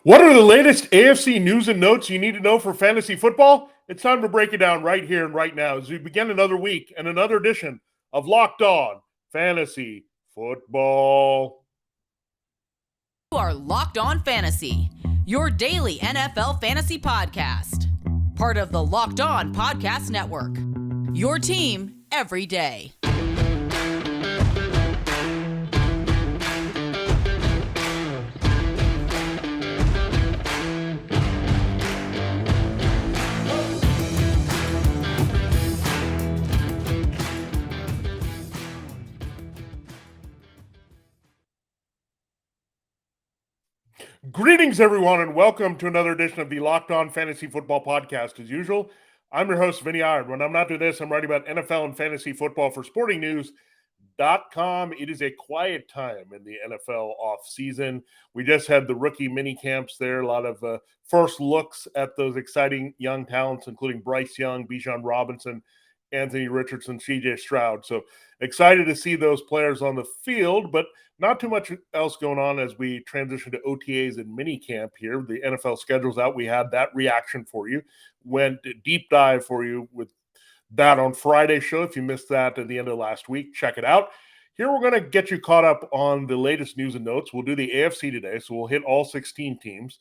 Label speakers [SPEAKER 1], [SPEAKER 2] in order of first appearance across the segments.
[SPEAKER 1] What are the latest AFC news and notes you need to know for fantasy football? It's time to break it down right here and right now as we begin another week and another edition of Locked On Fantasy Football.
[SPEAKER 2] You are Locked On Fantasy, your daily NFL fantasy podcast. Part of the Locked On Podcast Network. Your team every day.
[SPEAKER 1] Greetings, everyone, and welcome to another edition of the Locked On Fantasy Football Podcast. As usual, I'm your host, Vinnie Iyer. When I'm not doing this, I'm writing about NFL and fantasy football for sportingnews.com. It is a quiet time in the NFL offseason. We just had the rookie mini camps there, a lot of first looks at those exciting young talents, including Bryce Young, Bijan Robinson, Anthony Richardson, CJ Stroud. So excited to see those players on the field, but not too much else going on as we transition to OTAs and mini camp here. The NFL schedule's out. We had that reaction for you. Went deep dive for you with that on Friday's show. If you missed that at the end of last week, check it out. Here we're going to get you caught up on the latest news and notes. We'll do the AFC today, so we'll hit all 16 teams,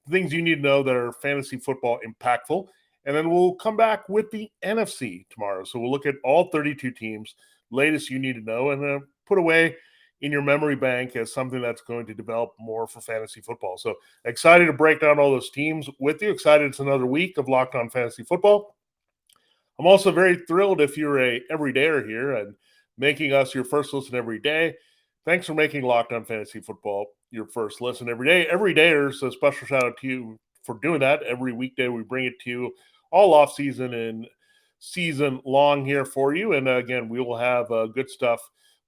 [SPEAKER 1] things you need to know that are fantasy football impactful. And then we'll come back with the NFC tomorrow. So we'll look at all 32 teams, latest you need to know, and then put away in your memory bank as something that's going to develop more for fantasy football. So excited to break down all those teams with you. Excited it's another week of Locked On Fantasy Football. I'm also very thrilled if you're a everydayer here and making us your first listen every day. Thanks for making Locked On Fantasy Football your first listen every day. Everydayers, a special shout out to you for doing that. Every weekday we bring it to you all off season and season long here for you. And again, we will have good stuff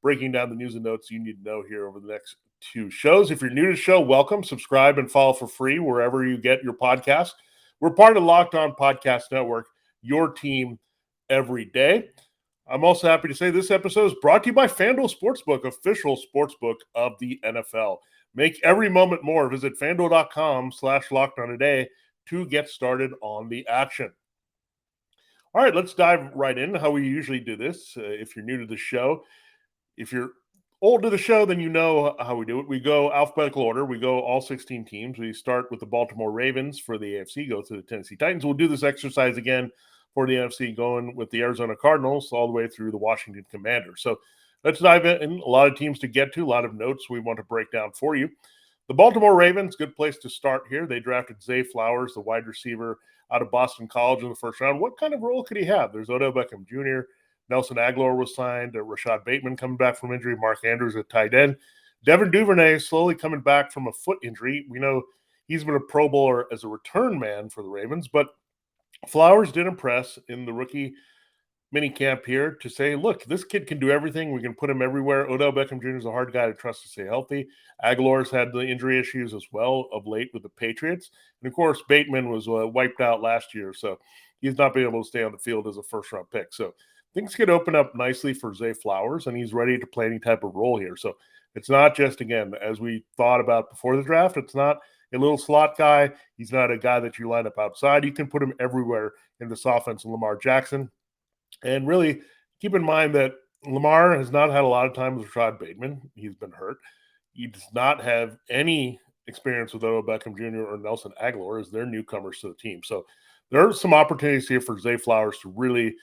[SPEAKER 1] breaking down the news and notes you need to know here over the next two shows. If you're new to the show, welcome, subscribe, and follow for free wherever you get your podcast. We're part of the Locked On Podcast Network, your team every day. I'm also happy to say this episode is brought to you by FanDuel Sportsbook, official sportsbook of the NFL. Make every moment more. Visit FanDuel.com/LockedOn today to get started on the action. All right, let's dive right in how we usually do this. If you're new to the show, if you're old to the show, then you know how we do it. We go alphabetical order. We go all 16 teams. We start with the Baltimore Ravens for the AFC, go to the Tennessee Titans. We'll do this exercise again for the NFC, going with the Arizona Cardinals all the way through the Washington Commanders. So let's dive in. A lot of teams to get to, a lot of notes we want to break down for you. The Baltimore Ravens, good place to start here. They drafted Zay Flowers, the wide receiver out of Boston College in the first round. What kind of role could he have? There's Odell Beckham Jr., Nelson Aguilar was signed, Rashad Bateman coming back from injury, Mark Andrews at tight end. Devin Duvernay slowly coming back from a foot injury. We know he's been a Pro Bowler as a return man for the Ravens, but Flowers did impress in the rookie mini camp here to say, look, this kid can do everything. We can put him everywhere. Odell Beckham Jr. is a hard guy to trust to stay healthy. Aguilar's had the injury issues as well of late with the Patriots. And, of course, Bateman was wiped out last year, so he's not been able to stay on the field as a first-round pick. So things could open up nicely for Zay Flowers, and he's ready to play any type of role here. So it's not just, again, as we thought about before the draft, it's not a little slot guy. He's not a guy that you line up outside. You can put him everywhere in this offense in Lamar Jackson. And really keep in mind that Lamar has not had a lot of time with Rashad Bateman. He's been hurt. He does not have any experience with Odell Beckham Jr. or Nelson Aguilar as they're newcomers to the team. So there are some opportunities here for Zay Flowers to really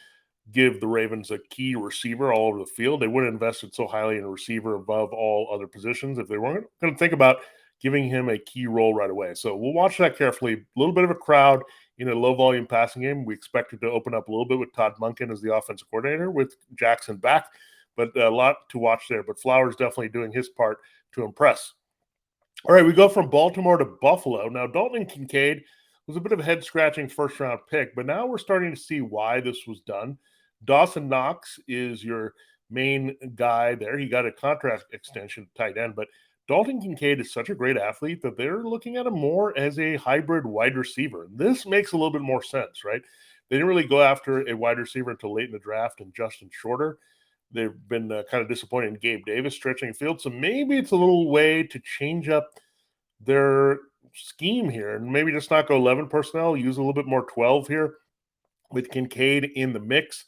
[SPEAKER 1] give the Ravens a key receiver all over the field. They wouldn't have invested so highly in a receiver above all other positions if they weren't going to think about giving him a key role right away. So we'll watch that carefully. A little bit of a crowd in a low-volume passing game. We expect it to open up a little bit with Todd Monken as the offensive coordinator with Jackson back, but a lot to watch there. But Flowers definitely doing his part to impress. All right, we go from Baltimore to Buffalo. Now, Dalton Kincaid was a bit of a head-scratching first-round pick, but now we're starting to see why this was done. Dawson Knox is your main guy there. He got a contract extension tight end, but Dalton Kincaid is such a great athlete that they're looking at him more as a hybrid wide receiver. This makes a little bit more sense, right? They didn't really go after a wide receiver until late in the draft and Justin Shorter. They've been kind of disappointed in Gabe Davis stretching the field. So maybe it's a little way to change up their scheme here and maybe just not go 11 personnel, use a little bit more 12 here with Kincaid in the mix.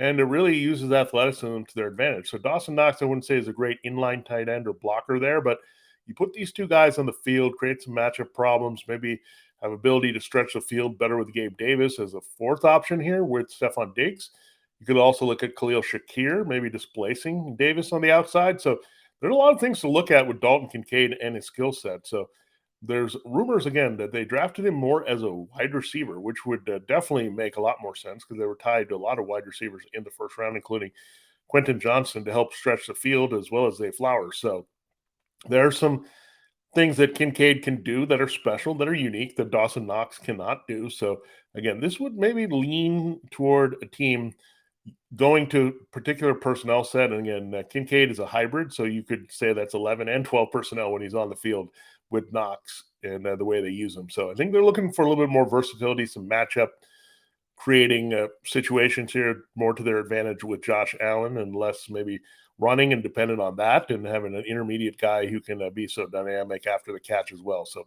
[SPEAKER 1] And it really uses athleticism to their advantage. So Dawson Knox, I wouldn't say is a great inline tight end or blocker there, but you put these two guys on the field, create some matchup problems, maybe have ability to stretch the field better with Gabe Davis as a fourth option here with Stephon Diggs. You could also look at Khalil Shakir, maybe displacing Davis on the outside. So there's a lot of things to look at with Dalton Kincaid and his skill set. So there's rumors, again, that they drafted him more as a wide receiver, which would definitely make a lot more sense because they were tied to a lot of wide receivers in the first round, including Quentin Johnson to help stretch the field as well as Zay Flowers. So there are some things that Kincaid can do that are special, that are unique, that Dawson Knox cannot do. So again, this would maybe lean toward a team going to particular personnel set. And again, Kincaid is a hybrid, so you could say that's 11 and 12 personnel when he's on the field with Knox and the way they use him. So I think they're looking for a little bit more versatility, some matchup creating situations here more to their advantage with Josh Allen and less maybe running and dependent on that, and having an intermediate guy who can be so dynamic after the catch as well. So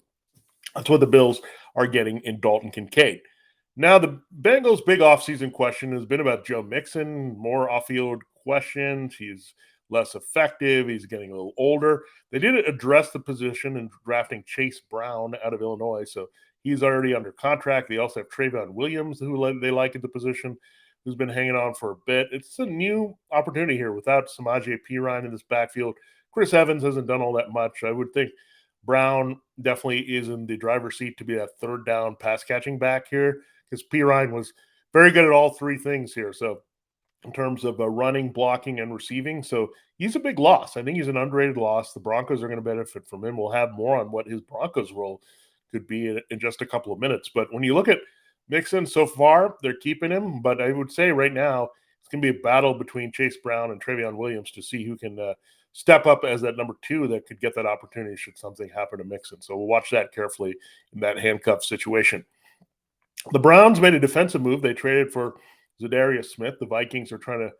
[SPEAKER 1] that's what the Bills are getting in Dalton Kincaid. Now, the Bengals' big offseason question has been about Joe Mixon, more off-field questions. He's less effective. He's getting a little older. They did address the position in drafting Chase Brown out of Illinois, so he's already under contract. They also have Trayvon Williams, who they like at the position, who's been hanging on for a bit. It's a new opportunity here without Samaje Perine in this backfield. Chris Evans hasn't done all that much. I would think Brown definitely is in the driver's seat to be that third down pass catching back here, because Perine was very good at all three things here. So in terms of running, blocking, and receiving. So he's a big loss. I think he's an underrated loss. The Broncos are going to benefit from him. We'll have more on what his Broncos role could be in just a couple of minutes. But when you look at Mixon so far, they're keeping him. But I would say right now it's going to be a battle between Chase Brown and Trayvon Williams to see who can step up as that number two that could get that opportunity should something happen to Mixon. So we'll watch that carefully in that handcuff situation. The Browns made a defensive move. They traded for Zadarius Smith. The Vikings are trying to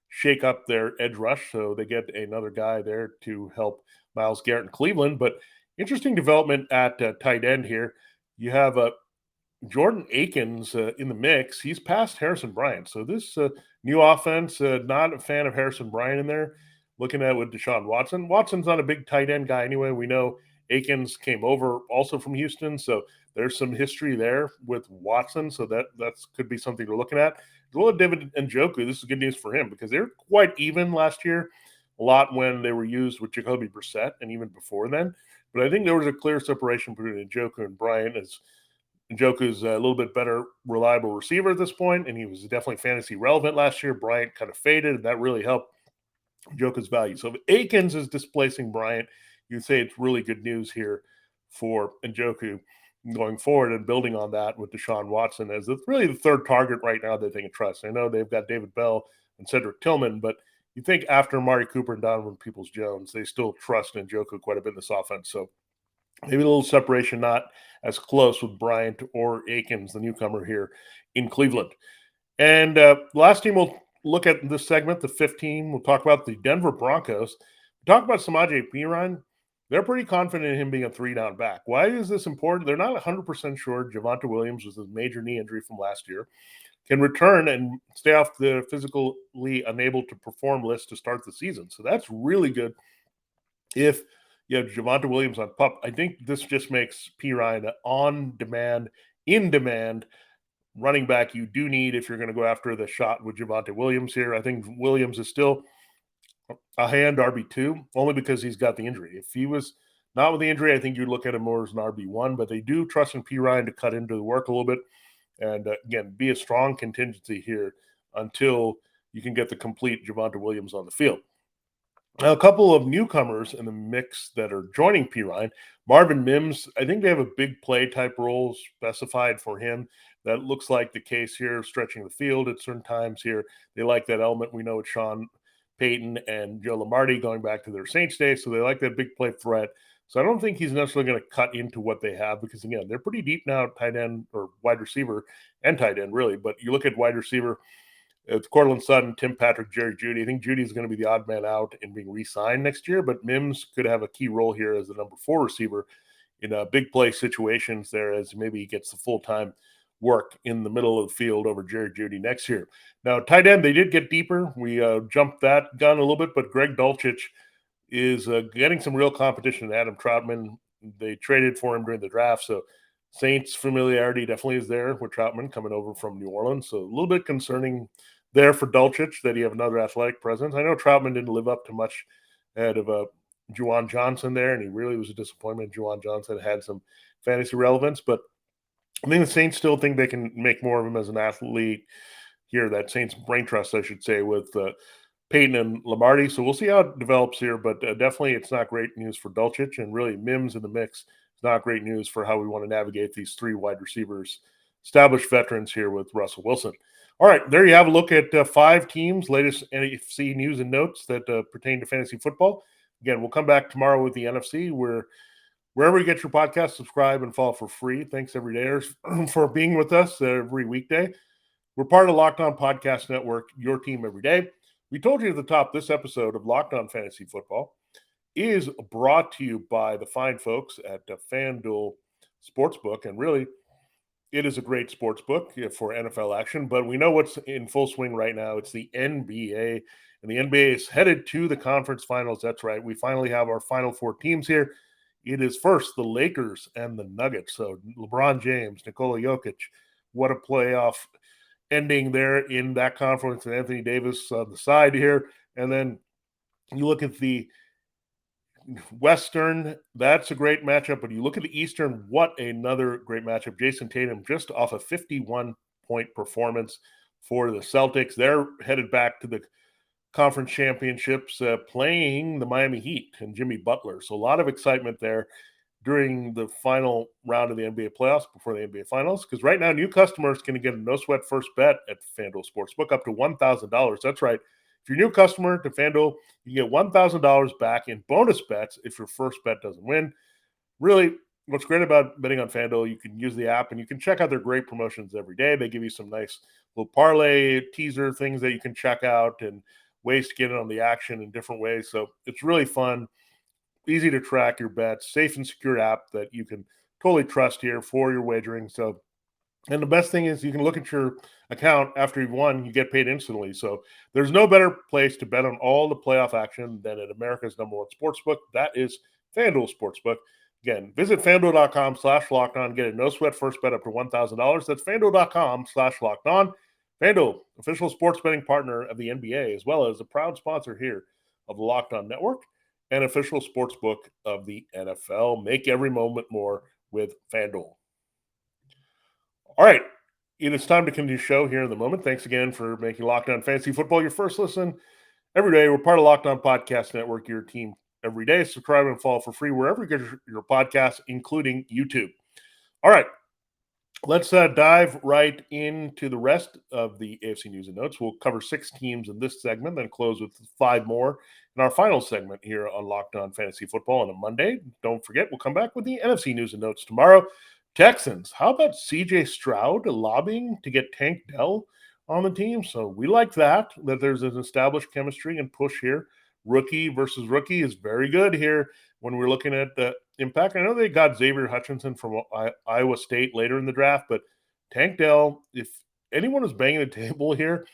[SPEAKER 1] shake up their edge rush, so they get another guy there to help Myles Garrett in Cleveland. But interesting development at tight end here. You have Jordan Akins in the mix. He's past Harrison Bryant. So this new offense, not a fan of Harrison Bryant in there. Looking at it with Deshaun Watson. Watson's not a big tight end guy anyway. We know Akins came over also from Houston, so there's some history there with Watson. So that could be something we're looking at. As well as David Njoku, this is good news for him because they were quite even last year, a lot when they were used with Jacoby Brissett and even before then. But I think there was a clear separation between Njoku and Bryant, as Njoku's a little bit better, reliable receiver at this point, and he was definitely fantasy relevant last year. Bryant kind of faded, and that really helped Njoku's value. So if Akins is displacing Bryant, you'd say it's really good news here for Njoku going forward and building on that with Deshaun Watson as really the third target right now that they can trust. I know they've got David Bell and Cedric Tillman, but you think after Amari Cooper and Donovan Peoples-Jones, they still trust Njoku quite a bit in this offense. So maybe a little separation, not as close with Bryant or Akins, the newcomer here in Cleveland. And last team we'll look at this segment, the 15, we'll talk about the Denver Broncos. We talk about Samaje Perine. They're pretty confident in him being a three-down back. Why is this important? They're not 100% sure Javonte Williams was a major knee injury from last year, can return and stay off the physically unable to perform list to start the season. So that's really good if you have Javonte Williams on PUP. I think this just makes Perine an on-demand, in-demand running back you do need if you're going to go after the shot with Javonte Williams here. I think Williams is still a hand RB2 only because he's got the injury. If he was not with the injury, I think you'd look at him more as an RB1, but they do trust in Perine to cut into the work a little bit and, again, be a strong contingency here until you can get the complete Javonte Williams on the field. Now, a couple of newcomers in the mix that are joining Perine. Marvin Mims, I think they have a big play type role specified for him. That looks like the case here, stretching the field at certain times here. They like that element. We know it's Sean Payton and Joe Lombardi going back to their Saints days, so they like that big play threat. So I don't think he's necessarily going to cut into what they have because, again, they're pretty deep now, tight end or wide receiver and tight end, really. But you look at wide receiver, it's Cortland Sutton, Tim Patrick, Jerry Jeudy. I think Jeudy is going to be the odd man out in being re-signed next year, but Mims could have a key role here as the number 4 receiver in big play situations there, as maybe he gets the full-time work in the middle of the field over Jerry Jeudy next year. Now, tight end, they did get deeper. We jumped that gun a little bit, but Greg Dulcich is getting some real competition. Adam Troutman, they traded for him during the draft, so Saints familiarity definitely is there with Troutman coming over from New Orleans. So a little bit concerning there for Dulcich that you have another athletic presence. I know Troutman didn't live up to much ahead of Juwan Johnson there, and he really was a disappointment. Juwan Johnson had some fantasy relevance, but I think the Saints still think they can make more of him as an athlete here. That Saints brain trust, I should say, with Peyton and Lombardi. So we'll see how it develops here, but definitely it's not great news for Dulcich, and really Mims in the mix. It's not great news for how we want to navigate these three wide receivers, established veterans here with Russell Wilson. All right, there you have a look at 5 teams, latest NFC news and notes that pertain to fantasy football. Again, we'll come back tomorrow with the NFC, wherever you get your podcast, subscribe and follow for free. Thanks every day for being with us every weekday. We're part of the Locked On Podcast Network, your team every day. We told you at the top, this episode of Locked On Fantasy Football is brought to you by the fine folks at FanDuel Sportsbook. And really, it is a great sports book for NFL action, but we know what's in full swing right now. It's the NBA, and the NBA is headed to the conference finals. That's right. We finally have our final 4 teams here. It is first the Lakers and the Nuggets. So LeBron James, Nikola Jokic, what a playoff ending there in that conference, and Anthony Davis on the side here. And then you look at the Western, that's a great matchup, but you look at the Eastern, what another great matchup. Jason Tatum just off a 51-point performance for the Celtics. They're headed back to the conference championships playing the Miami Heat and Jimmy Butler. So a lot of excitement there during the final round of the NBA playoffs before the NBA finals, because right now new customers can get a no-sweat first bet at FanDuel Sportsbook up to $1,000. That's right. If you're a new customer to FanDuel, you get $1,000 back in bonus bets if your first bet doesn't win. Really, what's great about betting on FanDuel, you can use the app and you can check out their great promotions every day. They give you some nice little parlay, teaser things that you can check out and ways to get in on the action in different ways. So it's really fun, easy to track your bets, safe and secure app that you can totally trust here for your wagering. So, and the best thing is you can look at your account after you've won, you get paid instantly. So there's no better place to bet on all the playoff action than at America's #1 sportsbook. That is FanDuel Sportsbook. Again, visit FanDuel.com/lockedon. Get a no-sweat first bet up to $1,000. That's FanDuel.com/lockedon. FanDuel, official sports betting partner of the NBA, as well as a proud sponsor here of the Locked On Network and official sportsbook of the NFL. Make every moment more with FanDuel. All right, it is time to continue the show here in the moment. Thanks again for making Locked On Fantasy Football your first listen every day. We're part of Locked On Podcast Network, your team every day. Subscribe and follow for free wherever you get your podcasts, including YouTube. All right, let's dive right into the rest of the AFC news and notes. We'll cover 6 teams in this segment, then close with 5 more in our final segment here on Locked On Fantasy Football on a Monday. Don't forget, we'll come back with the NFC news and notes tomorrow. Texans, how about C.J. Stroud lobbying to get Tank Dell on the team? So we like that there's an established chemistry and push here. Rookie versus rookie is very good here when we're looking at the impact. I know they got Xavier Hutchinson from Iowa State later in the draft, but Tank Dell, if anyone was banging the table here,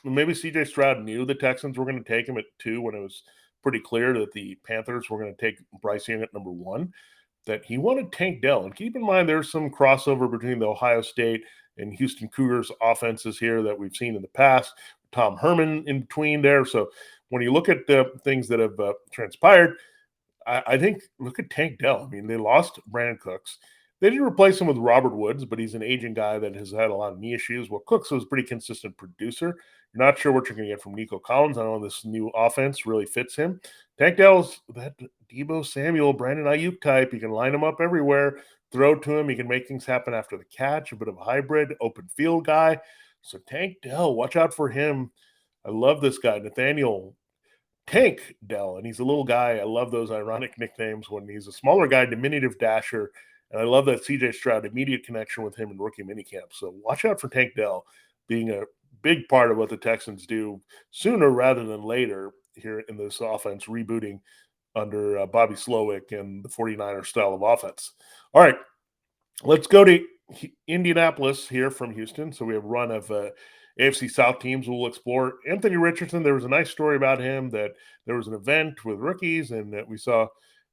[SPEAKER 1] maybe C.J. Stroud knew the Texans were going to take him at 2 when it was pretty clear that the Panthers were going to take Bryce Young at number 1, that he wanted Tank Dell. And keep in mind, there's some crossover between the Ohio State and Houston Cougars offenses here that we've seen in the past. Tom Herman in between there. So when you look at the things that have transpired, I think, look at Tank Dell. I mean, they lost Brandon Cooks. They didn't replace him with Robert Woods, but he's an aging guy that has had a lot of knee issues. Well, Cooks was a pretty consistent producer. You're not sure what you're going to get from Nico Collins. I know this new offense really fits him. Tank Dell's that Deebo Samuel, Brandon Ayuk type. You can line him up everywhere, throw to him. He can make things happen after the catch, a bit of a hybrid, open field guy. So Tank Dell, watch out for him. I love this guy, Nathaniel Tank Dell, and he's a little guy. I love those ironic nicknames when he's a smaller guy, diminutive dasher. And I love that C.J. Stroud, immediate connection with him in rookie minicamp. So watch out for Tank Dell being a big part of what the Texans do sooner rather than later here in this offense, rebooting under Bobby Slowick and the 49ers style of offense. All right, let's go to Indianapolis here from Houston. So we have a run of AFC South teams we'll explore. Anthony Richardson, there was a nice story about him that there was an event with rookies and that we saw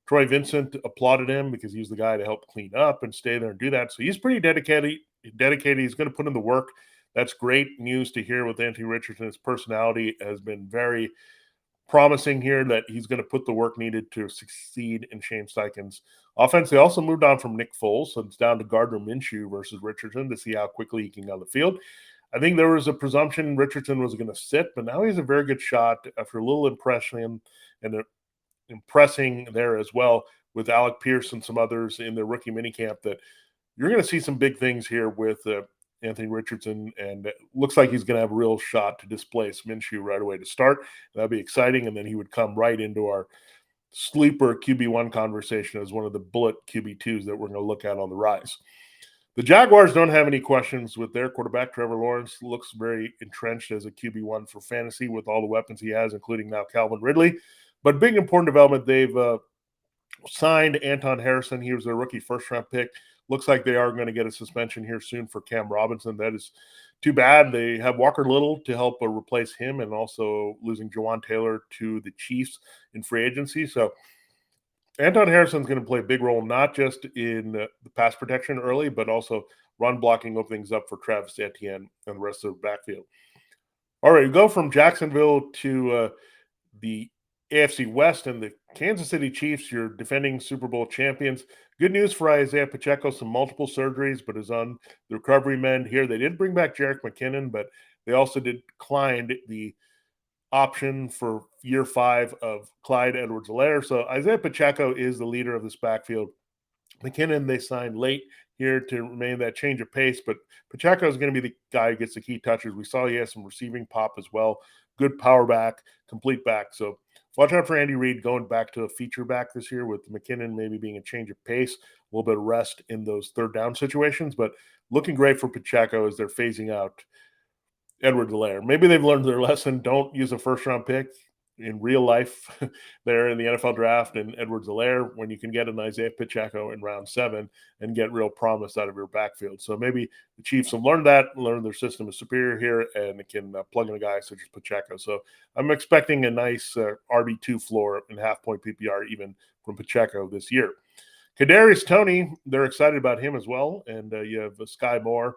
[SPEAKER 1] Troy Vincent applauded him because he was the guy to help clean up and stay there and do that. So he's pretty dedicated. He's going to put in the work. That's great news to hear with Anthony Richardson. His personality has been very promising here that he's going to put the work needed to succeed in Shane Steichen's offense. They also moved on from Nick Foles, so it's down to Gardner Minshew versus Richardson to see how quickly he can get on the field. I think there was a presumption Richardson was going to sit, but now he has a very good shot after a little impression and impressing there as well with Alec Pierce and some others in their rookie minicamp that you're going to see some big things here with Anthony Richardson, and it looks like he's going to have a real shot to displace Minshew right away to start. That'd be exciting, and then he would come right into our sleeper QB1 conversation as one of the bullet QB2s that we're going to look at on the rise. The Jaguars don't have any questions with their quarterback. Trevor Lawrence looks very entrenched as a QB1 for fantasy with all the weapons he has, including now Calvin Ridley. But big important development, they've signed Anton Harrison. He was their rookie first-round pick. Looks like they are going to get a suspension here soon for Cam Robinson. That is too bad. They have Walker Little to help replace him and also losing Jawan Taylor to the Chiefs in free agency. So Anton Harrison is going to play a big role, not just in the pass protection early, but also run blocking, openings up for Travis Etienne and the rest of the backfield. All right, we go from Jacksonville to the AFC West and the Kansas City Chiefs, your defending Super Bowl champions. Good news for Isiah Pacheco, some multiple surgeries, but is on the recovery mend here. They did bring back Jerick McKinnon, but they also declined the option for year 5 of Clyde Edwards-Helaire. So Isiah Pacheco is the leader of this backfield. McKinnon, they signed late here to remain that change of pace, but Pacheco is going to be the guy who gets the key touches. We saw he has some receiving pop as well. Good power back, complete back. So watch out for Andy Reid going back to a feature back this year with McKinnon maybe being a change of pace, a little bit of rest in those third down situations, but looking great for Pacheco as they're phasing out Edwards-Helaire. Maybe they've learned their lesson. Don't use a first-round pick in real life there in the NFL draft and Edwards-Helaire when you can get an Isiah Pacheco in round 7 and get real promise out of your backfield. So maybe the Chiefs have learned that, learned their system is superior here, and it can plug in a guy such as Pacheco. So I'm expecting a nice RB2 floor in half-point PPR even from Pacheco this year. Kadarius Toney, they're excited about him as well, and you have Sky Moore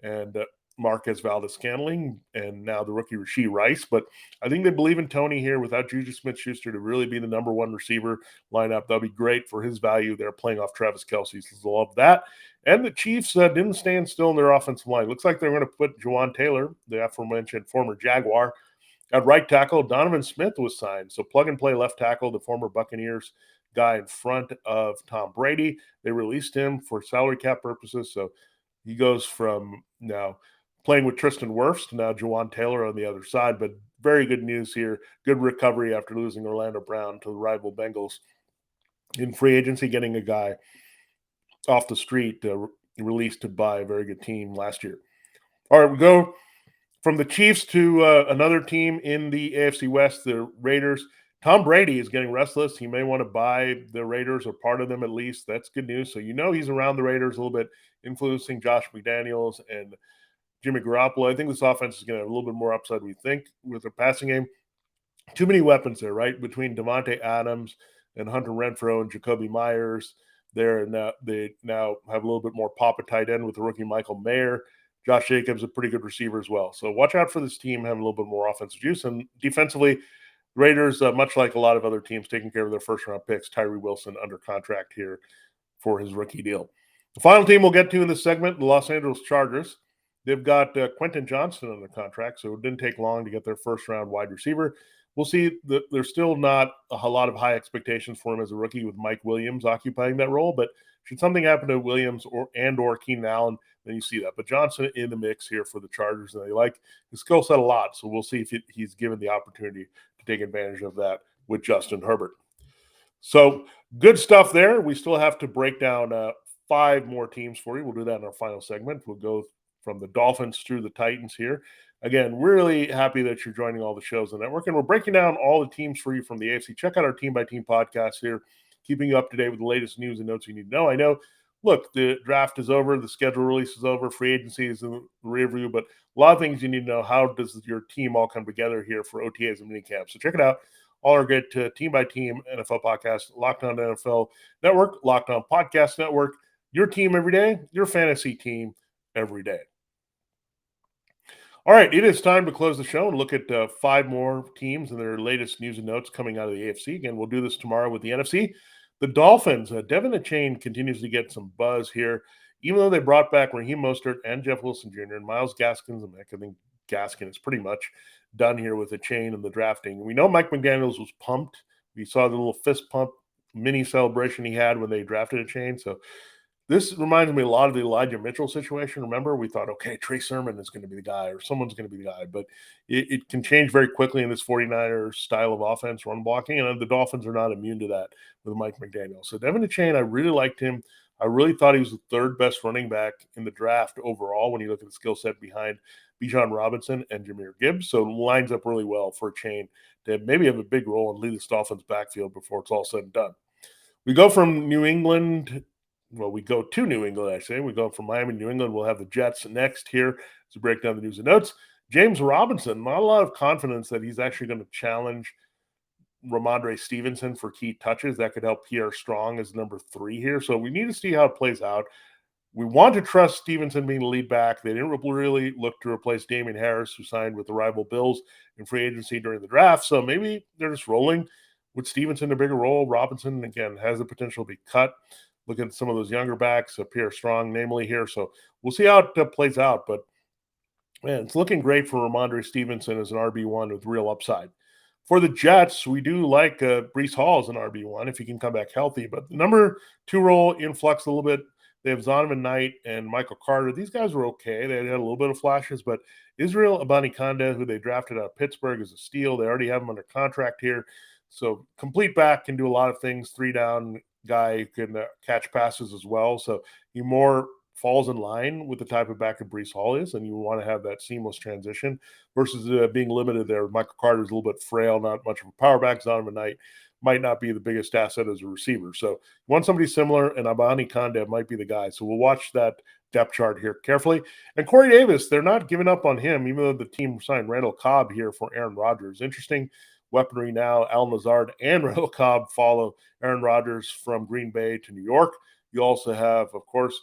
[SPEAKER 1] and Marquez Valdes-Scantling, and now the rookie Rashee Rice. But I think they believe in Toney here without Juju Smith-Schuster to really be the number 1 receiver lineup. That'll be great for his value. They're playing off Travis Kelce, so love that. And the Chiefs didn't stand still in their offensive line. Looks like they're going to put Jawan Taylor, the aforementioned former Jaguar, at right tackle. Donovan Smith was signed. So plug-and-play left tackle, the former Buccaneers guy in front of Tom Brady. They released him for salary cap purposes, so he goes from now playing with Tristan Wirfs to now Jawan Taylor on the other side. But very good news here. Good recovery after losing Orlando Brown to the rival Bengals in free agency, getting a guy off the street released by a very good team last year. All right, we go from the Chiefs to another team in the AFC West, the Raiders. Tom Brady is getting restless. He may want to buy the Raiders or part of them at least. That's good news. So he's around the Raiders a little bit, influencing Josh McDaniels and Jimmy Garoppolo. I think this offense is going to have a little bit more upside, we think, with their passing game. Too many weapons there, right? Between Devontae Adams and Hunter Renfrow and Jacoby Myers, they now have a little bit more pop at tight end with the rookie Michael Mayer. Josh Jacobs, a pretty good receiver as well. So watch out for this team having a little bit more offensive juice. And defensively, Raiders, much like a lot of other teams, taking care of their first-round picks. Tyree Wilson under contract here for his rookie deal. The final team we'll get to in this segment, the Los Angeles Chargers. They've got Quentin Johnston under contract, so it didn't take long to get their first-round wide receiver. We'll see that there's still not a lot of high expectations for him as a rookie with Mike Williams occupying that role, but should something happen to Williams or Keenan Allen, then you see that. But Johnson in the mix here for the Chargers, and they like his skill set a lot, so we'll see if he's given the opportunity to take advantage of that with Justin Herbert. So good stuff there. We still have to break down 5 more teams for you. We'll do that in our final segment. We'll go from the Dolphins through the Titans here. Again, really happy that you're joining all the shows on the network, and we're breaking down all the teams for you from the AFC. Check out our team-by-team podcast here, keeping you up to date with the latest news and notes you need to know. I know, look, the draft is over, the schedule release is over, free agency is in the rear view, but a lot of things you need to know. How does your team all come together here for OTAs and minicamp? So check it out. All our good team-by-team NFL podcast, Locked On NFL Network, Locked On Podcast Network, your team every day, your fantasy team every day. All right, it is time to close the show and look at 5 more teams and their latest news and notes coming out of the AFC. Again, we'll do this tomorrow with the NFC. The Dolphins, Devin Achane continues to get some buzz here, even though they brought back Raheem Mostert and Jeff Wilson Jr. and Myles Gaskin's a Mick. I think Gaskin is pretty much done here with Achane and the drafting. We know Mike McDaniels was pumped. We saw the little fist pump mini celebration he had when they drafted Achane. So this reminds me a lot of the Elijah Mitchell situation. Remember, we thought, okay, Trey Sermon is going to be the guy or someone's going to be the guy. But it can change very quickly in this 49er style of offense, run blocking. And the Dolphins are not immune to that with Mike McDaniel. So Devin Achane, I really liked him. I really thought he was the 3rd best running back in the draft overall when you look at the skill set behind Bijan Robinson and Jahmyr Gibbs. So it lines up really well for Achane to maybe have a big role and lead this Dolphins backfield before it's all said and done. We go from New England. Well, we go to New England, I say. We go from Miami to New England. We'll have the Jets next here to break down the news and notes. James Robinson, not a lot of confidence that he's actually going to challenge Ramondre Stevenson for key touches. That could help Pierre Strong as number 3 here. So we need to see how it plays out. We want to trust Stevenson being the lead back. They didn't really look to replace Damian Harris, who signed with the rival Bills in free agency during the draft. So maybe they're just rolling with Stevenson a bigger role. Robinson, again, has the potential to be cut. Look at some of those younger backs, Pierre Strong, namely here. So we'll see how it plays out. But, man, it's looking great for Ramondre Stevenson as an RB1 with real upside. For the Jets, we do like Breece Hall as an RB1 if he can come back healthy. But the number 2 role in flux a little bit. They have Zonovan Knight and Michael Carter. These guys were okay. They had a little bit of flashes. But Israel Abanikanda, who they drafted out of Pittsburgh, is a steal. They already have him under contract here. So complete back can do a lot of things. 3-down guy can catch passes as well. So he more falls in line with the type of back that Breece Hall is, and you want to have that seamless transition versus being limited there. Michael Carter is a little bit frail, not much of a power back. Zonovan Knight might not be the biggest asset as a receiver. So you want somebody similar, and Abanikanda might be the guy. So we'll watch that depth chart here carefully. And Corey Davis, they're not giving up on him, even though the team signed Randall Cobb here for Aaron Rodgers. Interesting weaponry now. Al Lazard and Randall Cobb follow Aaron Rodgers from Green Bay to New York. You also have, of course,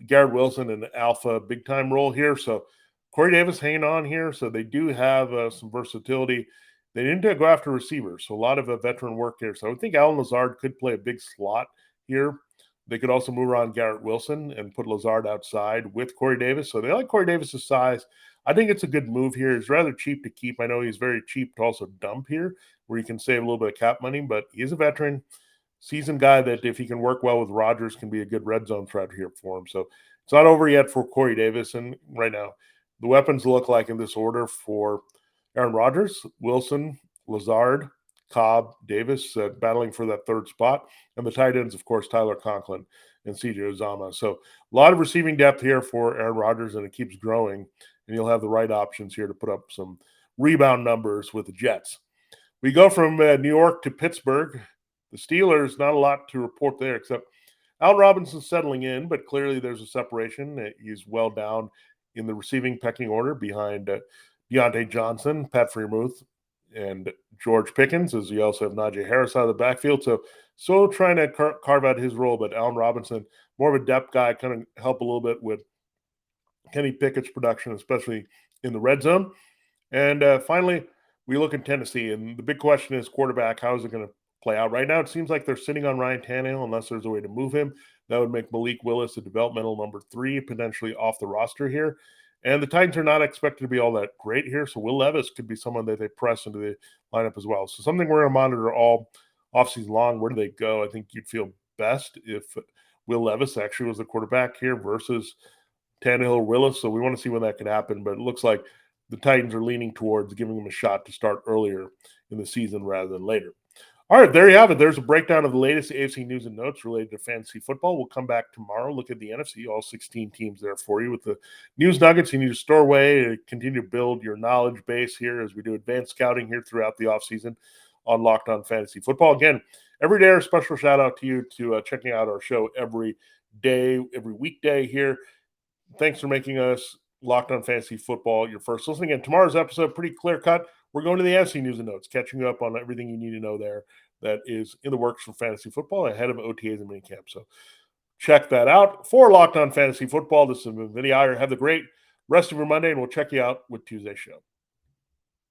[SPEAKER 1] Garrett Wilson in an alpha big-time role here. So Corey Davis hanging on here. So they do have some versatility. They didn't go after receivers, so a lot of veteran work here. So I think Al Lazard could play a big slot here. They could also move around Garrett Wilson and put Lazard outside with Corey Davis. So they like Corey Davis's size. I think it's a good move here. He's rather cheap to keep. I know he's very cheap to also dump here, where you can save a little bit of cap money, but he's a veteran, seasoned guy that if he can work well with Rodgers can be a good red zone threat here for him. So it's not over yet for Corey Davis. And right now, the weapons look like in this order for Aaron Rodgers, Wilson, Lazard, Cobb, Davis battling for that 3rd spot. And the tight ends, of course, Tyler Conklin and CJ Uzomah. So a lot of receiving depth here for Aaron Rodgers, and it keeps growing. And you'll have the right options here to put up some rebound numbers with the Jets. We go from New York to Pittsburgh. The Steelers, not a lot to report there, except Al Robinson settling in, but clearly there's a separation. He's well down in the receiving pecking order behind Deontay Johnson, Pat Freiermuth, and George Pickens, as you also have Najee Harris out of the backfield. So trying to carve out his role, but Allen Robinson, more of a depth guy, kind of help a little bit with Kenny Pickett's production, especially in the red zone. And finally, we look at Tennessee, and the big question is quarterback. How is it going to play out? Right now, it seems like they're sitting on Ryan Tannehill unless there's a way to move him. That would make Malik Willis a developmental number 3, potentially off the roster here. And the Titans are not expected to be all that great here, so Will Levis could be someone that they press into the lineup as well. So something we're going to monitor all offseason long. Where do they go? I think you'd feel best if Will Levis actually was the quarterback here versus Tannehill Willis. So we want to see when that can happen, but it looks like the Titans are leaning towards giving him a shot to start earlier in the season rather than later. All right, there you have it. There's a breakdown of the latest AFC news and notes related to fantasy football. We'll come back tomorrow, look at the NFC, all 16 teams there for you with the news nuggets you need to store away to continue to build your knowledge base here as we do advanced scouting here throughout the offseason on Locked On Fantasy Football. Again, every day, a special shout out to you to checking out our show every day, every weekday here. Thanks for making us Locked On Fantasy Football your first listening. And tomorrow's episode, pretty clear cut. We're going to the NFC news and notes, catching you up on everything you need to know there that is in the works for fantasy football ahead of OTAs and minicamp. So check that out. For Locked On Fantasy Football, this is Vinnie Iyer. Have the great rest of your Monday, and we'll check you out with Tuesday's show.